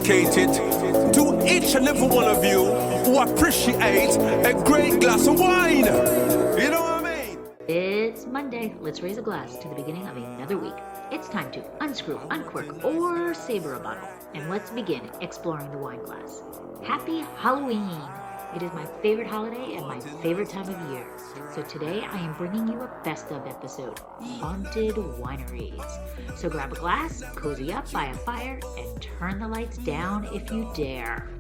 dedicated to each and every one of you who appreciate a great glass of wine. You know what I mean? It's Monday. Let's raise a glass to the beginning of another week. It's time to unscrew, uncork, or saber a bottle. And let's begin exploring the wine glass. Happy Halloween! It is my favorite holiday and my favorite time of year. So today I am bringing you a best of episode, Haunted Wineries. So grab a glass, cozy up by a fire, and turn the lights down if you dare.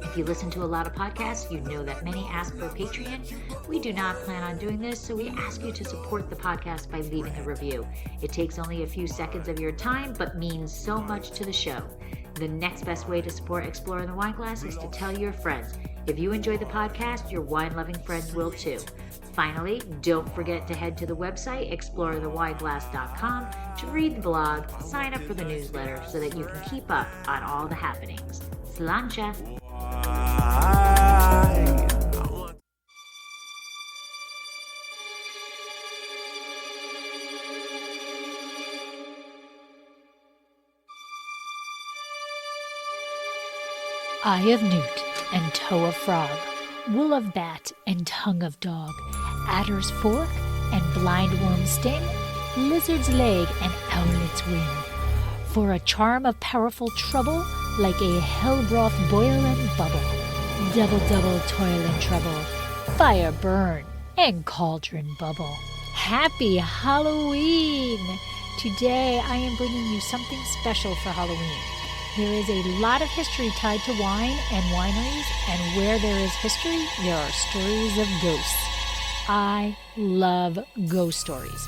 If you listen to a lot of podcasts, you know that many ask for Patreon. We do not plan on doing this, so we ask you to support the podcast by leaving a review. It takes only a few seconds of your time, but means so much to the show. The next best way to support Exploring the Wineglass is to tell your friends. If you enjoy the podcast, your wine-loving friends will too. Finally, don't forget to head to the website, exploringthewineglass.com, to read the blog, sign up for the newsletter so that you can keep up on all the happenings. Sláinte! Eye of newt and toe of frog, wool of bat and tongue of dog, adder's fork and blindworm's sting, lizard's leg and owlet's wing. For a charm of powerful trouble, like a hell broth boil and bubble, double toil and trouble, fire burn and cauldron bubble. Happy Halloween! Today I am bringing you something special for Halloween. There is a lot of history tied to wine and wineries, and where there is history, there are stories of ghosts. I love ghost stories.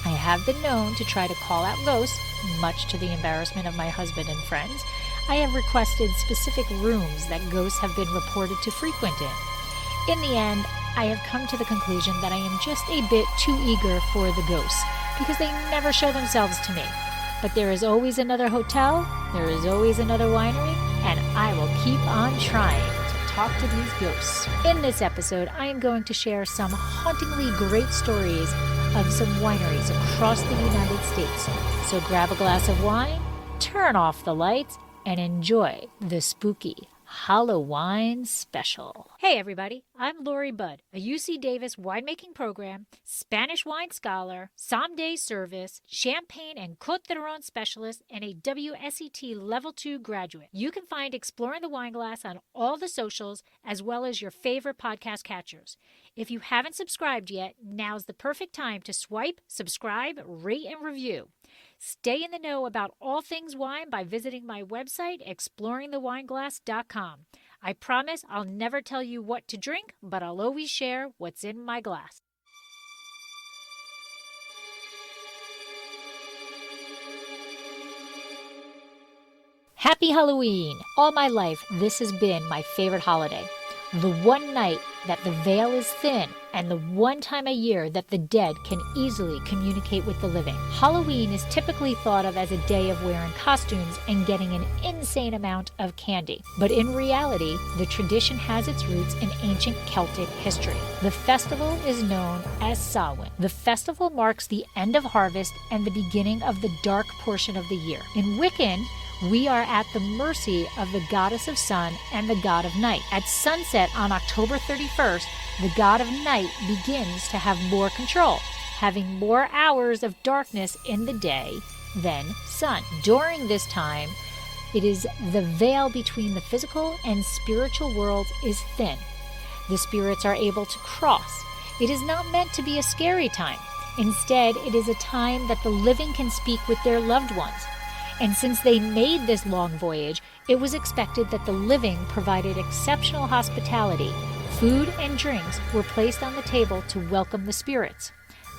I have been known to try to call out ghosts, much to the embarrassment of my husband and friends. I have requested specific rooms that ghosts have been reported to frequent in. In the end, I have come to the conclusion that I am just a bit too eager for the ghosts, because they never show themselves to me. But there is always another hotel, there is always another winery, and I will keep on trying to talk to these ghosts. In this episode, I am going to share some hauntingly great stories of some wineries across the United States. So grab a glass of wine, turn off the lights, and enjoy the spooky Halloween special. Hey everybody, I'm Lori Budd, a UC Davis winemaking program, Spanish wine scholar, sommelier service, champagne and Côte d'Aron specialist, and a WSET Level 2 graduate. You can find Exploring the Wineglass on all the socials as well as your favorite podcast catchers. If you haven't subscribed yet, now's the perfect time to swipe, subscribe, rate, and review. Stay in the know about all things wine by visiting my website, exploringthewineglass.com. I promise I'll never tell you what to drink, but I'll always share what's in my glass. Happy Halloween! All my life, this has been my favorite holiday. The one night that the veil is thin, and the one time a year that the dead can easily communicate with the living. Halloween is typically thought of as a day of wearing costumes and getting an insane amount of candy. But in reality, the tradition has its roots in ancient Celtic history. The festival is known as Samhain. The festival marks the end of harvest and the beginning of the dark portion of the year. In Wiccan, we are at the mercy of the goddess of sun and the god of night. At sunset on October 31st, the god of night begins to have more control, having more hours of darkness in the day than sun. During this time, it is the veil between the physical and spiritual worlds is thin. The spirits are able to cross. It is not meant to be a scary time. Instead, it is a time that the living can speak with their loved ones. And since they made this long voyage, it was expected that the living provided exceptional hospitality. Food and drinks were placed on the table to welcome the spirits.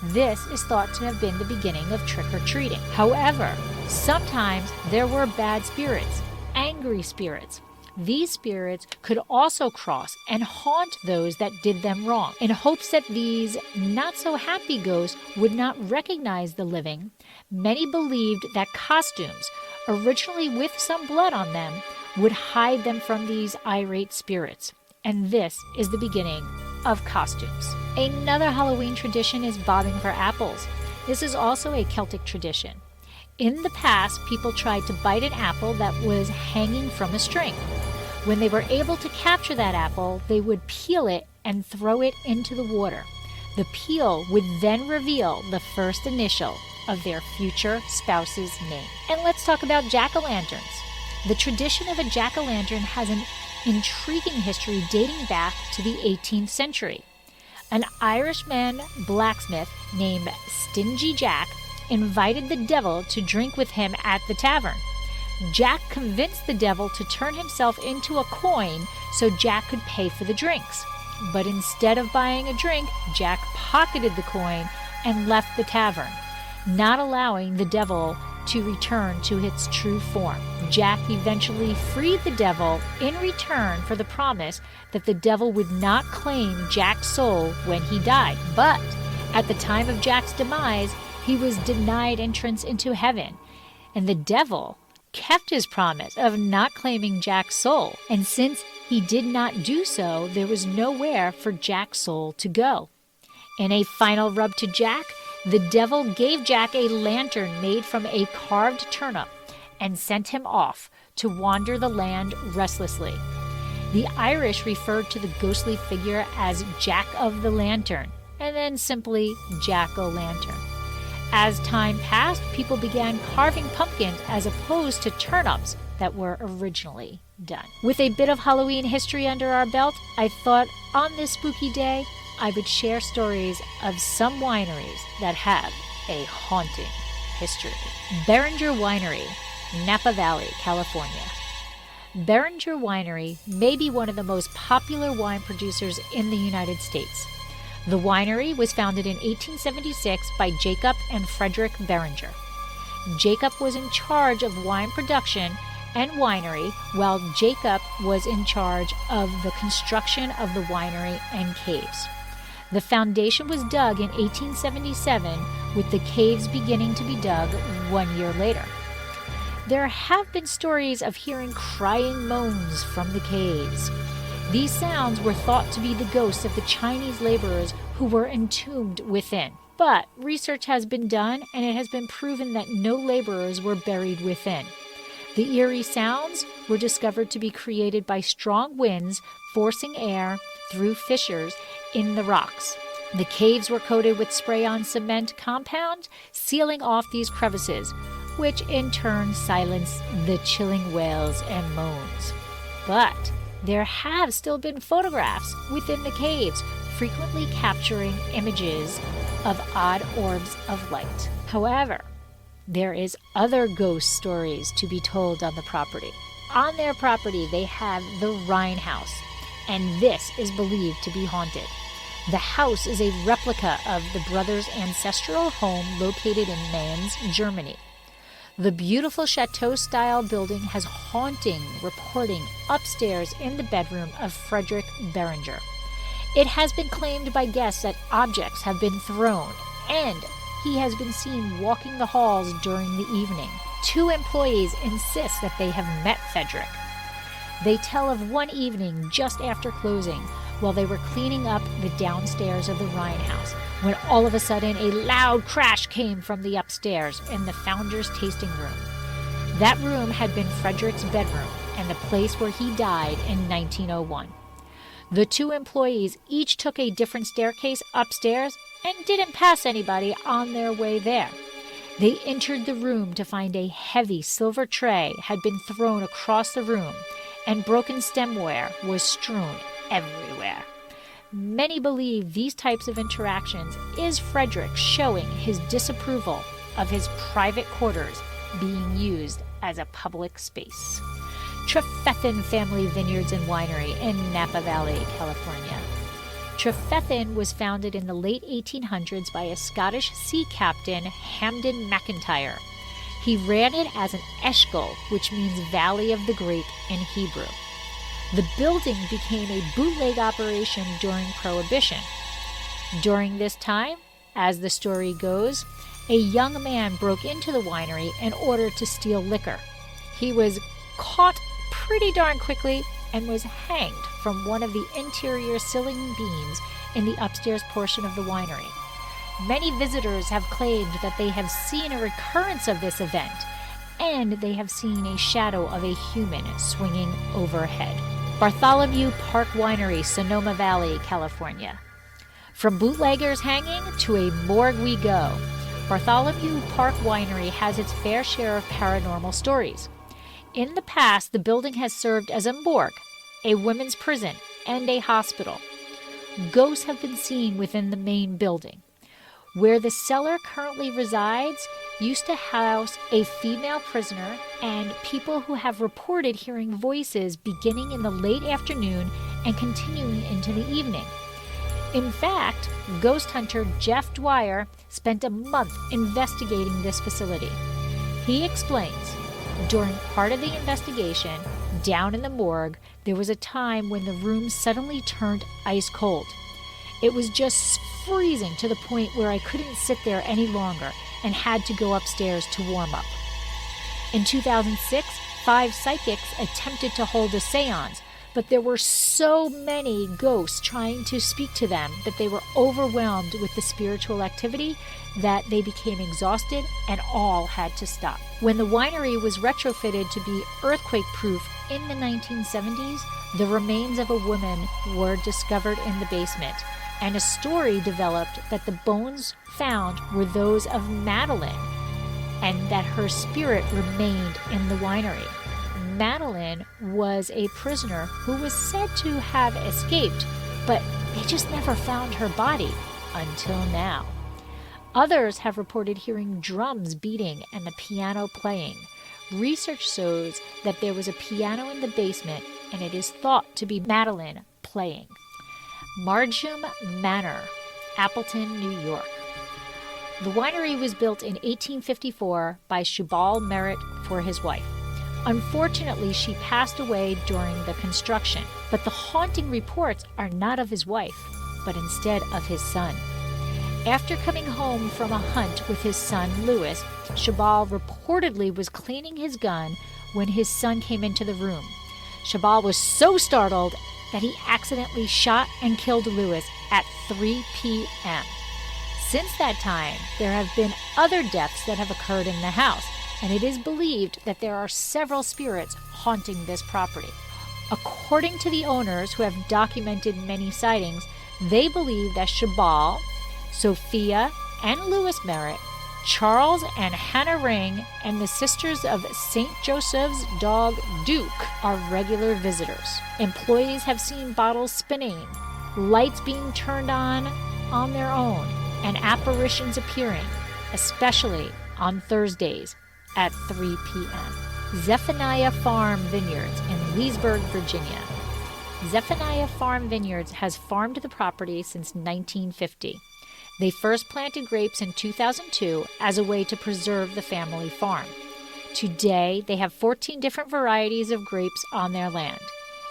This is thought to have been the beginning of trick-or-treating. However, sometimes there were bad spirits, angry spirits. These spirits could also cross and haunt those that did them wrong. In hopes that these not-so-happy ghosts would not recognize the living, many believed that costumes, originally with some blood on them, would hide them from these irate spirits. And this is the beginning of costumes. Another Halloween tradition is bobbing for apples. This is also a Celtic tradition. In the past, people tried to bite an apple that was hanging from a string. When they were able to capture that apple, they would peel it and throw it into the water. The peel would then reveal the first initial of their future spouse's name. And let's talk about jack-o'-lanterns. The tradition of a jack-o'-lantern has an intriguing history dating back to the 18th century. An Irishman blacksmith named Stingy Jack invited the devil to drink with him at the tavern. Jack convinced the devil to turn himself into a coin so Jack could pay for the drinks. But instead of buying a drink, Jack pocketed the coin and left the tavern, not allowing the devil to return to its true form. Jack eventually freed the devil in return for the promise that the devil would not claim Jack's soul when he died. But at the time of Jack's demise, he was denied entrance into heaven, and the devil kept his promise of not claiming Jack's soul. And since he did not do so, there was nowhere for Jack's soul to go. In a final rub to Jack, the devil gave Jack a lantern made from a carved turnip and sent him off to wander the land restlessly. The Irish referred to the ghostly figure as Jack of the Lantern, and then simply Jack-o'-lantern. As time passed, people began carving pumpkins as opposed to turnips that were originally done. With a bit of Halloween history under our belt, I thought on this spooky day, I would share stories of some wineries that have a haunting history. Beringer Winery, Napa Valley, California. Beringer Winery may be one of the most popular wine producers in the United States. The winery was founded in 1876 by Jacob and Frederick Beringer. Jacob was in charge of wine production and winery, while Jacob was in charge of the construction of the winery and caves. The foundation was dug in 1877, with the caves beginning to be dug 1 year later. There have been stories of hearing crying moans from the caves. These sounds were thought to be the ghosts of the Chinese laborers who were entombed within. But research has been done, and it has been proven that no laborers were buried within. The eerie sounds were discovered to be created by strong winds forcing air through fissures in the rocks. The caves were coated with spray-on cement compound, sealing off these crevices, which in turn silenced the chilling wails and moans. But there have still been photographs within the caves, frequently capturing images of odd orbs of light. However, there is other ghost stories to be told on the property. On their property, they have the Rhine House, and this is believed to be haunted. The house is a replica of the brothers' ancestral home located in Mainz, Germany. The beautiful chateau-style building has haunting reporting upstairs in the bedroom of Frederick Beringer. It has been claimed by guests that objects have been thrown, and he has been seen walking the halls during the evening. 2 employees insist that they have met Frederick. They tell of one evening just after closing, while they were cleaning up the downstairs of the Rhine House, when all of a sudden a loud crash came from the upstairs in the founder's tasting room. That room had been Frederick's bedroom and the place where he died in 1901. The 2 employees each took a different staircase upstairs and didn't pass anybody on their way there. They entered the room to find a heavy silver tray had been thrown across the room, and broken stemware was strewn everywhere. Many believe these types of interactions is Frederick showing his disapproval of his private quarters being used as a public space. Trefethen Family Vineyards and Winery in Napa Valley, California. Trefethen was founded in the late 1800s by a Scottish sea captain, Hamden McIntyre. He ran it as an eshkol, which means Valley of the Grape in Hebrew. The building became a bootleg operation during Prohibition. During this time, as the story goes, a young man broke into the winery in order to steal liquor. He was caught pretty darn quickly and was hanged from one of the interior ceiling beams in the upstairs portion of the winery. Many visitors have claimed that they have seen a recurrence of this event, and they have seen a shadow of a human swinging overhead. Bartholomew Park Winery, Sonoma Valley, California. From bootleggers hanging to a morgue we go. Bartholomew Park Winery has its fair share of paranormal stories. In the past, the building has served as a morgue, a women's prison, and a hospital. Ghosts have been seen within the main building. Where the cellar currently resides used to house a female prisoner and people who have reported hearing voices beginning in the late afternoon and continuing into the evening. In fact, ghost hunter Jeff Dwyer spent a month investigating this facility. He explains, during part of the investigation, down in the morgue, there was a time when the room suddenly turned ice cold. It was just freezing to the point where I couldn't sit there any longer and had to go upstairs to warm up. In 2006, 5 psychics attempted to hold a seance, but there were so many ghosts trying to speak to them that they were overwhelmed with the spiritual activity that they became exhausted and all had to stop. When the winery was retrofitted to be earthquake-proof in the 1970s, the remains of a woman were discovered in the basement, and a story developed that the bones found were those of Madeline, and that her spirit remained in the winery. Madeline was a prisoner who was said to have escaped, but they just never found her body until now. Others have reported hearing drums beating and the piano playing. Research shows that there was a piano in the basement, and it is thought to be Madeline playing. Marjim Manor, Appleton, New York. The winery was built in 1854 by Shubal Merritt for his wife. Unfortunately, she passed away during the construction, but the haunting reports are not of his wife, but instead of his son. After coming home from a hunt with his son, Louis, Shubal reportedly was cleaning his gun when his son came into the room. Shubal was so startled that he accidentally shot and killed Louis at 3 p.m. Since that time, there have been other deaths that have occurred in the house, and it is believed that there are several spirits haunting this property. According to the owners, who have documented many sightings, they believe that Shubal, Sophia, and Louis Merritt, Charles and Hannah Ring, and the Sisters of St. Joseph's dog Duke are regular visitors. Employees have seen bottles spinning, lights being turned on their own, and apparitions appearing, especially on Thursdays at 3 p.m. Zephaniah Farm Vineyards in Leesburg, Virginia. Zephaniah Farm Vineyards has farmed the property since 1950. They first planted grapes in 2002 as a way to preserve the family farm. Today, they have 14 different varieties of grapes on their land,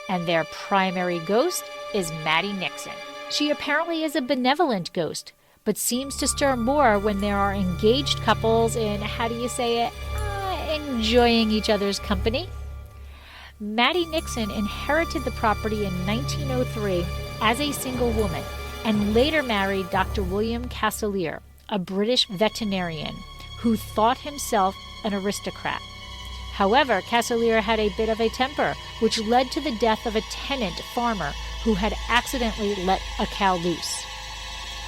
and their primary ghost is Maddie Nixon. She apparently is a benevolent ghost, but seems to stir more when there are engaged couples in, enjoying each other's company. Maddie Nixon inherited the property in 1903 as a single woman, and later married Dr. William Casselier, a British veterinarian who thought himself an aristocrat. However, Casselier had a bit of a temper, which led to the death of a tenant farmer who had accidentally let a cow loose.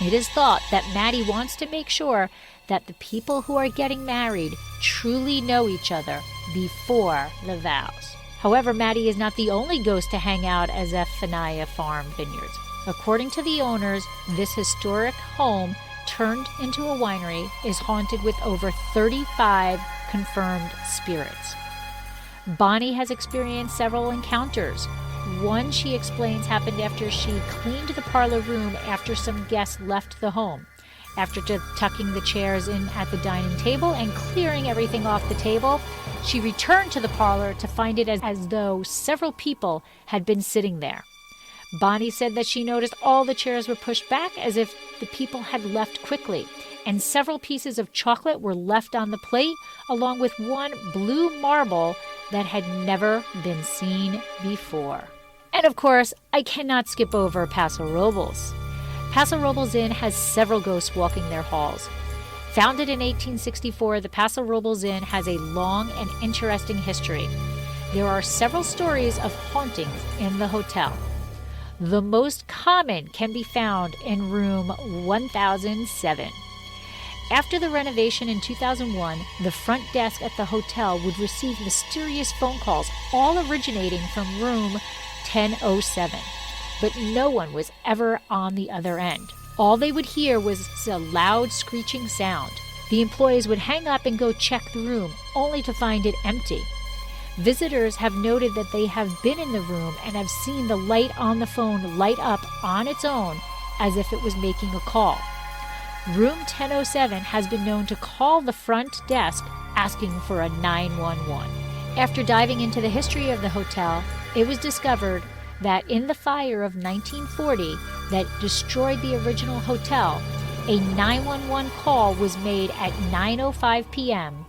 It is thought that Maddie wants to make sure that the people who are getting married truly know each other before the vows. However, Maddie is not the only ghost to hang out at Zephaniah Farm Vineyards. According to the owners, this historic home, turned into a winery, is haunted with over 35 confirmed spirits. Bonnie has experienced several encounters. One, she explains, happened after she cleaned the parlor room after some guests left the home. After tucking the chairs in at the dining table and clearing everything off the table, she returned to the parlor to find it as though several people had been sitting there. Bonnie said that she noticed all the chairs were pushed back as if the people had left quickly, and several pieces of chocolate were left on the plate, along with one blue marble that had never been seen before. And of course, I cannot skip over Paso Robles. Paso Robles Inn has several ghosts walking their halls. Founded in 1864, the Paso Robles Inn has a long and interesting history. There are several stories of hauntings in the hotel. The most common can be found in room 1007. After the renovation in 2001, the front desk at the hotel would receive mysterious phone calls, all originating from room 1007. But no one was ever on the other end. All they would hear was a loud screeching sound. The employees would hang up and go check the room, only to find it empty. Visitors have noted that they have been in the room and have seen the light on the phone light up on its own as if it was making a call. Room 1007 has been known to call the front desk asking for a 911. After diving into the history of the hotel, it was discovered that in the fire of 1940 that destroyed the original hotel, a 911 call was made at 9:05 p.m.,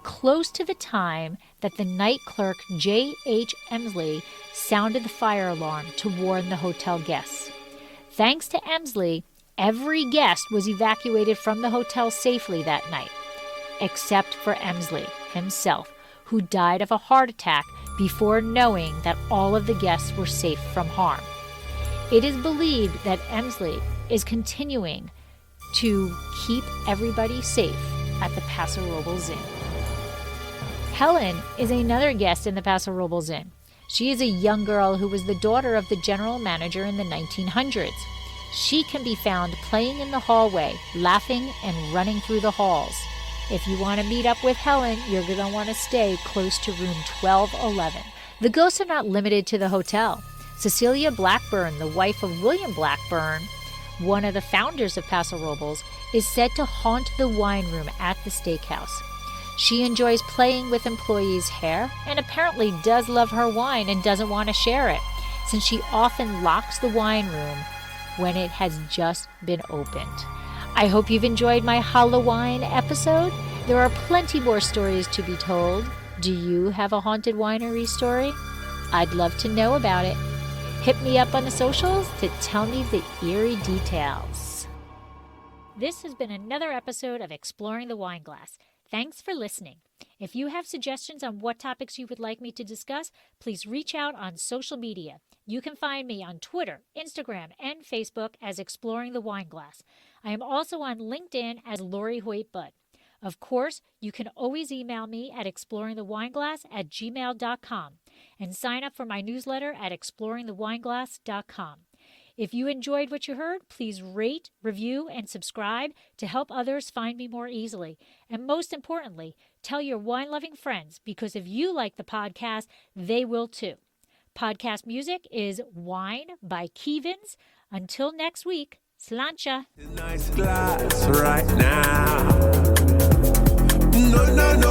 close to the time that the night clerk J.H. Emsley sounded the fire alarm to warn the hotel guests. Thanks to Emsley, every guest was evacuated from the hotel safely that night, except for Emsley himself, who died of a heart attack before knowing that all of the guests were safe from harm. It is believed that Emsley is continuing to keep everybody safe at the Paso Robles Inn. Helen is another guest in the Paso Robles Inn. She is a young girl who was the daughter of the general manager in the 1900s. She can be found playing in the hallway, laughing and running through the halls. If you want to meet up with Helen, you're going to want to stay close to room 1211. The ghosts are not limited to the hotel. Cecilia Blackburn, the wife of William Blackburn, one of the founders of Paso Robles, is said to haunt the wine room at the steakhouse. She enjoys playing with employees' hair and apparently does love her wine and doesn't want to share it, since she often locks the wine room when it has just been opened. I hope you've enjoyed my Halloween episode. There are plenty more stories to be told. Do you have a haunted winery story? I'd love to know about it. Hit me up on the socials to tell me the eerie details. This has been another episode of Exploring the Wineglass. Thanks for listening. If you have suggestions on what topics you would like me to discuss, please reach out on social media. You can find me on Twitter, Instagram, and Facebook as Exploring the Wineglass. I am also on LinkedIn as Lori Hoyt Budd. Of course, you can always email me at exploringthewineglass@gmail.com and sign up for my newsletter at exploringthewineglass.com. If you enjoyed what you heard, please rate, review, and subscribe to help others find me more easily. And most importantly, tell your wine-loving friends, because if you like the podcast, they will too. Podcast music is Wine by Kevins. Until next week, sláinte. Nice glass right now. No, no, no.